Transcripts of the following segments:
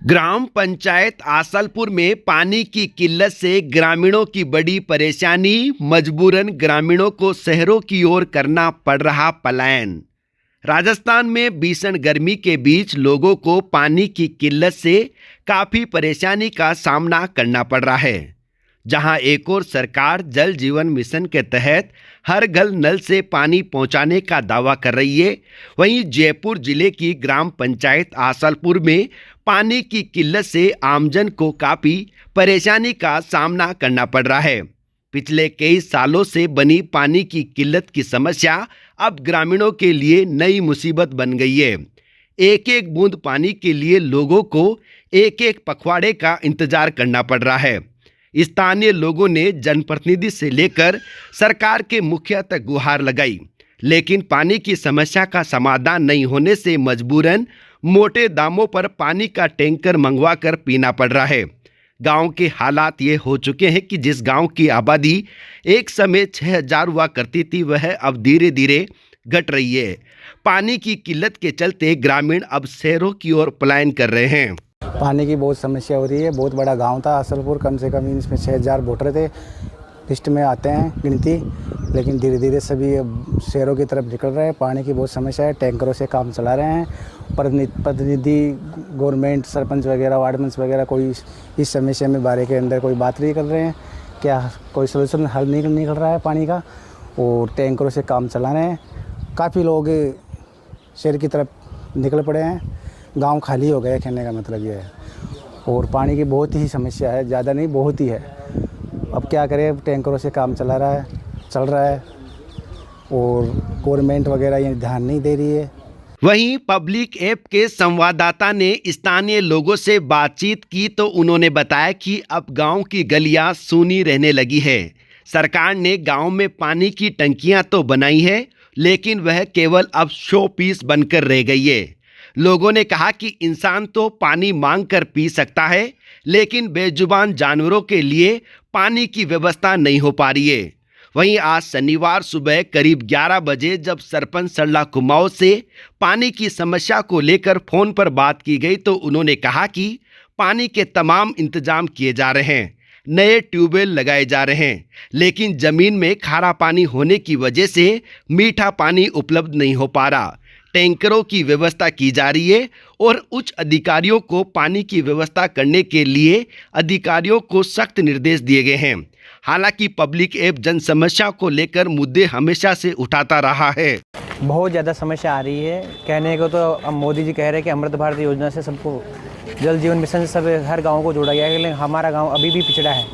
ग्राम पंचायत आसलपुर में पानी की किल्लत से ग्रामीणों की बड़ी परेशानी, मजबूरन ग्रामीणों को शहरों की ओर करना पड़ रहा पलायन। राजस्थान में भीषण गर्मी के बीच लोगों को पानी की किल्लत से काफ़ी परेशानी का सामना करना पड़ रहा है। जहां एक और सरकार जल जीवन मिशन के तहत हर घर नल से पानी पहुंचाने का दावा कर रही है, वहीं जयपुर जिले की ग्राम पंचायत आसलपुर में पानी की किल्लत से आमजन को काफ़ी परेशानी का सामना करना पड़ रहा है। पिछले कई सालों से बनी पानी की किल्लत की समस्या अब ग्रामीणों के लिए नई मुसीबत बन गई है। एक एक बूंद पानी के लिए लोगों को एक एक पखवाड़े का इंतजार करना पड़ रहा है। स्थानीय लोगों ने जनप्रतिनिधि से लेकर सरकार के मुखिया तक गुहार लगाई, लेकिन पानी की समस्या का समाधान नहीं होने से मजबूरन मोटे दामों पर पानी का टैंकर मंगवाकर पीना पड़ रहा है। गांव के हालात ये हो चुके हैं कि जिस गांव की आबादी एक समय 6000 हुआ करती थी, वह अब धीरे धीरे घट रही है। पानी की किल्लत के चलते ग्रामीण अब शहरों की ओर पलायन कर रहे हैं। पानी की बहुत समस्या हो रही है। बहुत बड़ा गांव था आसलपुर, कम से कम इसमें 6000 वोटर थे, लिस्ट में आते हैं गिनती, लेकिन धीरे धीरे सभी अब शहरों की तरफ निकल रहे हैं। पानी की बहुत समस्या है, टैंकरों से काम चला रहे हैं। प्रतिनिधि गवर्नमेंट, सरपंच वगैरह, वार्डमैंस वगैरह कोई इस समस्या में बारे के अंदर कोई बात नहीं कर रहे हैं। क्या कोई सोल्यूशन हल नहीं निकल रहा है पानी का, और टैंकरों से काम चला रहे हैं। काफ़ी लोग शहर की तरफ निकल पड़े हैं, गांव खाली हो गए, कहने का मतलब ये है। और पानी की बहुत ही समस्या है, ज़्यादा नहीं बहुत ही है। अब क्या करें, टैंकरों से काम चल रहा है और गवर्नमेंट वगैरह ये ध्यान नहीं दे रही है। वहीं पब्लिक ऐप के संवाददाता ने स्थानीय लोगों से बातचीत की तो उन्होंने बताया कि अब गांव की गलियां सूनी रहने लगी है। सरकार ने गांव में पानी की टंकियां तो बनाई है, लेकिन वह केवल अब शो पीस बनकर रह गई है। लोगों ने कहा कि इंसान तो पानी मांग कर पी सकता है, लेकिन बेजुबान जानवरों के लिए पानी की व्यवस्था नहीं हो पा रही है। वहीं आज शनिवार सुबह करीब 11 बजे जब सरपंच सरला कुमाऊं से पानी की समस्या को लेकर फोन पर बात की गई तो उन्होंने कहा कि पानी के तमाम इंतजाम किए जा रहे हैं, नए ट्यूबवेल लगाए जा रहे हैं, लेकिन ज़मीन में खारा पानी होने की वजह से मीठा पानी उपलब्ध नहीं हो पा रहा। टैंकरों की व्यवस्था की जा रही है और उच्च अधिकारियों को पानी की व्यवस्था करने के लिए अधिकारियों को सख्त निर्देश दिए गए हैं। हालांकि पब्लिक ऐप जन समस्या को लेकर मुद्दे हमेशा से उठाता रहा है। बहुत ज़्यादा समस्या आ रही है। कहने को तो अब मोदी जी कह रहे हैं कि अमृत भारत योजना से सबको, जल जीवन मिशन से सब हर गाँव को जोड़ा गया है, लेकिन हमारा गाँव अभी भी पिछड़ा है।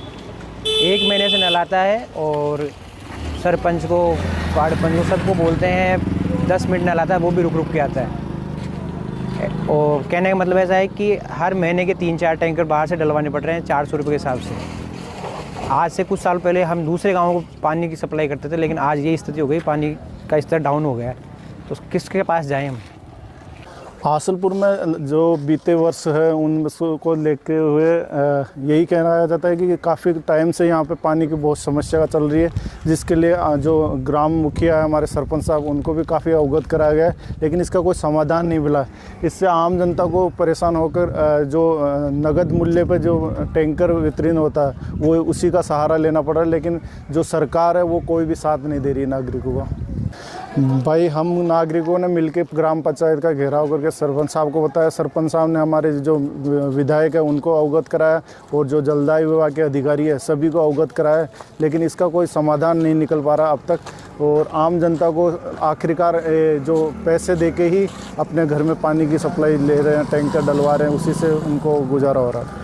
1 महीने से नल आता है और सरपंच को, वार्ड पंच को, सबको बोलते हैं 10 मिनट नल आता है, वो भी रुक रुक के आता है। और कहने का मतलब ऐसा है कि हर महीने के 3-4 टैंकर बाहर से डलवाने पड़ रहे हैं 400 रुपये के हिसाब से। आज से कुछ साल पहले हम दूसरे गाँवों को पानी की सप्लाई करते थे, लेकिन आज ये स्थिति हो गई, पानी का स्तर डाउन हो गया है। तो किसके पास जाएं हम? आसलपुर में जो बीते वर्ष है उनको लेके हुए यही कहना जाता है कि काफ़ी टाइम से यहाँ पे पानी की बहुत समस्या चल रही है, जिसके लिए जो ग्राम मुखिया है हमारे सरपंच साहब, उनको भी काफ़ी अवगत कराया गया है, लेकिन इसका कोई समाधान नहीं मिला। इससे आम जनता को परेशान होकर जो नगद मूल्य पर जो टैंकर वितरण होता है वो उसी का सहारा लेना पड़ रहा है, लेकिन जो सरकार है वो कोई भी साथ नहीं दे रही नागरिकों का। भाई हम नागरिकों ने मिलकर ग्राम पंचायत का घेराव करके सरपंच साहब को बताया। सरपंच साहब ने हमारे जो विधायक है उनको अवगत कराया और जो जलदाय विभाग के अधिकारी है सभी को अवगत कराया, लेकिन इसका कोई समाधान नहीं निकल पा रहा अब तक। और आम जनता को आखिरकार जो पैसे देके ही अपने घर में पानी की सप्लाई ले रहे हैं, टैंकर डलवा रहे हैं, उसी से उनको गुजारा हो रहा है।